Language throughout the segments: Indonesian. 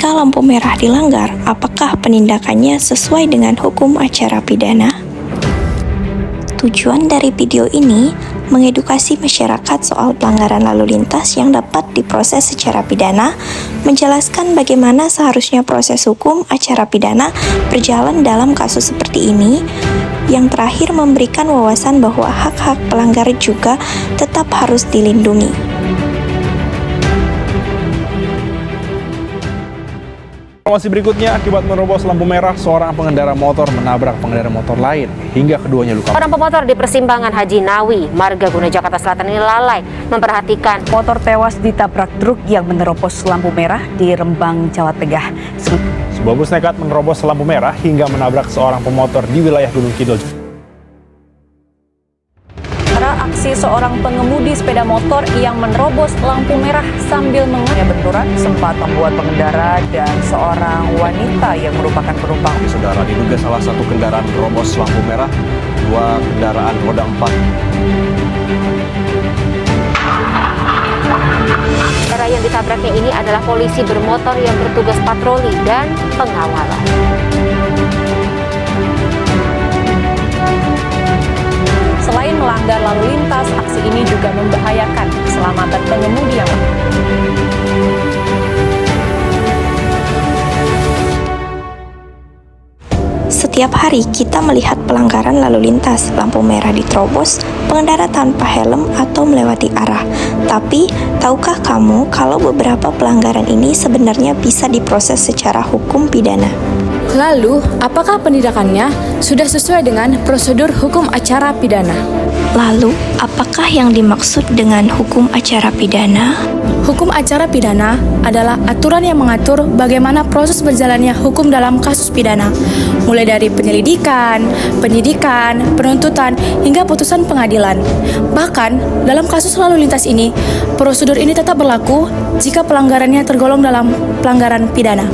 Jika lampu merah dilanggar, apakah penindakannya sesuai dengan hukum acara pidana? Tujuan dari video ini mengedukasi masyarakat soal pelanggaran lalu lintas yang dapat diproses secara pidana, menjelaskan bagaimana seharusnya proses hukum acara pidana berjalan dalam kasus seperti ini, yang terakhir memberikan wawasan bahwa hak-hak pelanggar juga tetap harus dilindungi. Informasi berikutnya, akibat menerobos lampu merah, seorang pengendara motor menabrak pengendara motor lain hingga keduanya luka. Orang pemotor di persimpangan Haji Nawi, Margaguna, Jakarta Selatan ini lalai memperhatikan. Motor tewas ditabrak truk yang menerobos lampu merah di Rembang, Jawa Tengah. Sebuah bus nekat menerobos lampu merah hingga menabrak seorang pemotor di wilayah Gunung Kidul. Aksi seorang pengemudi sepeda motor yang menerobos lampu merah sambil mengejar benturan sempat membuat pengendara dan seorang wanita yang merupakan penumpang. Saudara, diduga salah satu kendaraan menerobos lampu merah, dua kendaraan roda 4. Kendaraan yang ditabraknya ini adalah polisi bermotor yang bertugas patroli dan pengawalan. Selain melanggar lalu lintas, aksi ini juga membahayakan keselamatan pengemudi yang lain. Setiap hari kita melihat pelanggaran lalu lintas, lampu merah diterobos, pengendara tanpa helm atau melewati arah. Tapi, tahukah kamu kalau beberapa pelanggaran ini sebenarnya bisa diproses secara hukum pidana? Lalu, apakah penindakannya sudah sesuai dengan prosedur hukum acara pidana? Lalu, apakah yang dimaksud dengan hukum acara pidana? Hukum acara pidana adalah aturan yang mengatur bagaimana proses berjalannya hukum dalam kasus pidana, mulai dari penyelidikan, penyidikan, penuntutan, hingga putusan pengadilan. Bahkan, dalam kasus lalu lintas ini, prosedur ini tetap berlaku jika pelanggarannya tergolong dalam pelanggaran pidana.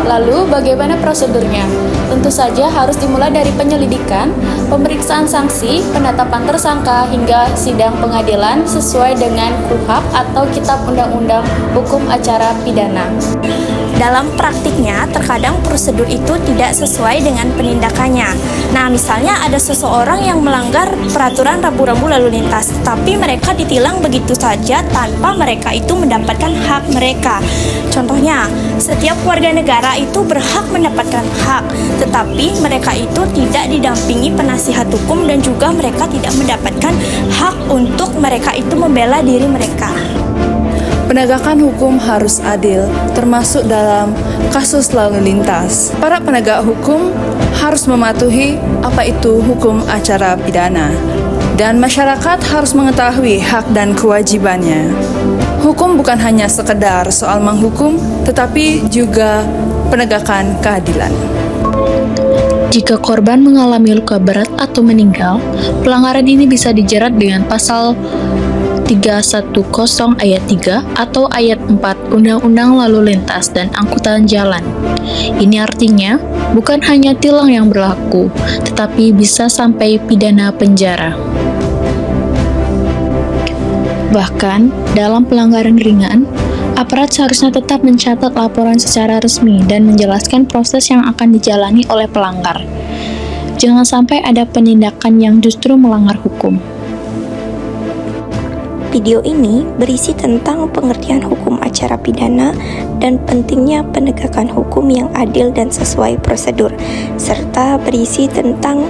Lalu bagaimana prosedurnya? Tentu saja harus dimulai dari penyelidikan, pemeriksaan sanksi, penetapan tersangka, hingga sidang pengadilan sesuai dengan KUHP atau Kitab Undang-Undang Hukum Acara Pidana. Dalam praktiknya, terkadang prosedur itu tidak sesuai dengan penindakannya. Nah, misalnya ada seseorang yang melanggar peraturan rambu-rambu lalu lintas, tapi mereka ditilang begitu saja tanpa mereka itu mendapatkan hak mereka. Contohnya, setiap warga negara itu berhak mendapatkan hak, tetapi mereka itu tidak didampingi penasihat hukum dan juga mereka tidak mendapatkan hak untuk mereka itu membela diri mereka. Penegakan hukum harus adil, termasuk dalam kasus lalu lintas. Para penegak hukum harus mematuhi apa itu hukum acara pidana, dan masyarakat harus mengetahui hak dan kewajibannya. Hukum bukan hanya sekedar soal menghukum, tetapi juga penegakan keadilan. Jika korban mengalami luka berat atau meninggal, pelanggaran ini bisa dijerat dengan pasal 310 ayat 3 atau ayat 4 Undang-Undang Lalu Lintas dan Angkutan Jalan. Ini artinya bukan hanya tilang yang berlaku, tetapi bisa sampai pidana penjara. Bahkan, dalam pelanggaran ringan, aparat seharusnya tetap mencatat laporan secara resmi dan menjelaskan proses yang akan dijalani oleh pelanggar. Jangan sampai ada penindakan yang justru melanggar hukum. Video ini berisi tentang pengertian hukum acara pidana dan pentingnya penegakan hukum yang adil dan sesuai prosedur, serta berisi tentang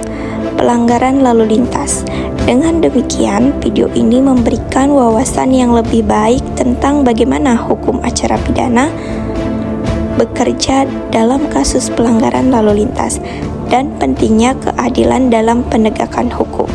pelanggaran lalu lintas. Dengan demikian, video ini memberikan wawasan yang lebih baik tentang bagaimana hukum acara pidana bekerja dalam kasus pelanggaran lalu lintas dan pentingnya keadilan dalam penegakan hukum.